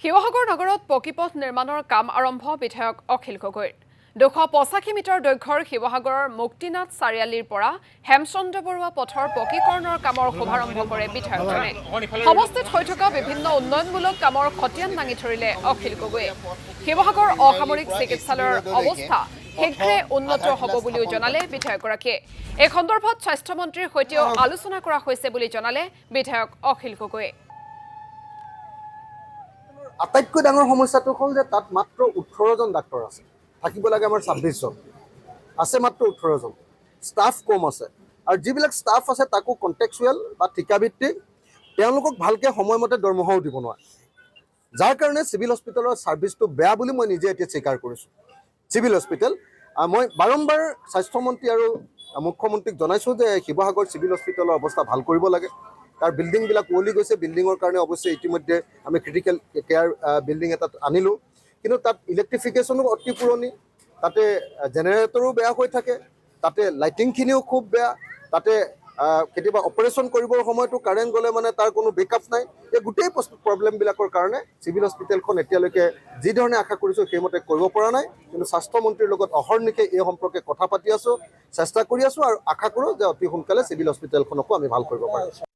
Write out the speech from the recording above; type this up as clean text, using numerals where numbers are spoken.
শিৱসাগৰ নগৰত পকীপথ নিৰ্মাণৰ কাম আৰম্ভ বিধায়ক অখিল গগৈৰ 285 মিটাৰ দৈৰ্ঘ্যৰ শিৱসাগৰৰ মুক্তিনাথ চাৰিআলিৰ পৰা হেমচন্দ্ৰ বৰুৱা পথৰ পকীকৰণৰ কামৰ শুভাৰম্ভ কৰে বিধায়কজনে সমষ্টিত হৈ থকা বিভিন্ন উন্নয়নমূলক কামৰ খতিয়ান দাঙি ধৰিলে অখিল গগৈয়ে শিৱসাগৰ অসামৰিক চিকিৎসালয়ৰ অৱস্থা শীঘ্ৰে উন্নত হ'ব বুলিও জনালে বিধায়কগৰাকীয়ে এই সন্দৰ্ভত স্বাস্থ্যমন্ত্ৰীৰ সৈতেও আলোচনা কৰা হৈছে বুলি জনালে বিধায়ক অখিল গগৈয়ে আটাইতকৈ ডাঙৰ সমস্যাটো হ'ল যে তাত মাত্ৰ 18 জন ডাক্তৰ আছে থাকিব লাগে আমাৰ 26 জন আছে মাত্ৰ 18 জন ষ্টাফ কম আছে আৰু যিবিলাক ষ্টাফ আছে তাকো কন্টেক্সুৱেল বা ঠিকাভিত্তিক তেওঁলোকক ভালকে সময়মতে দৰমহাও দিব নোৱাৰে যাৰ কাৰণে সিভিল হস্পিটেলৰ সাৰ্ভিসটো বেয়া বুলি মই নিজে এতিয়া স্বীকাৰ কৰিছো সিভিল হস্পিটেল মই বাৰম্বাৰ স্বাস্থ্যমন্ত্ৰী আৰু মুখ্যমন্ত্ৰীক জনাইছো যে শিৱসাগৰ সিভিল হস্পিটেলৰ অৱস্থা ভাল কৰিব লাগে তাৰ বিল্ডিং বিলাক ওলি গৈছে বিল্ডিংৰ কাৰণে অৱশ্যে ইতিমধ্যে আমি ক্ৰিটিকেল কেয়াৰ বিল্ডিং এটা আনিলো কিন্তু তাত ইলেক্ট্ৰিফিকেশনো অতি পুৰণি তাতে জেনেৰেটৰো বেয়া হৈ থাকে তাতে লাইটিংখিনিও খুব বেয়া তাতে কেতিয়াবা অপাৰেশ্যন কৰিবৰ সময়তো কাৰেণ্ট গ'লে মানে তাৰ কোনো বেকআপ নাই এই গোটেই প্ৰব্লেমবিলাকৰ কাৰণে সিভিল হস্পিটেলখন এতিয়ালৈকে যি ধৰণে আশা কৰিছো সেইমতে কৰিব পৰা নাই কিন্তু স্বাস্থ্যমন্ত্ৰীৰ লগত অহৰ্নিশে এই সম্পৰ্কে কথা পাতি আছো চেষ্টা কৰি আছো আৰু আশা কৰোঁ যে অতি সোনকালে সিভিল হস্পিটেলখনকো আমি ভাল কৰিব পাৰিম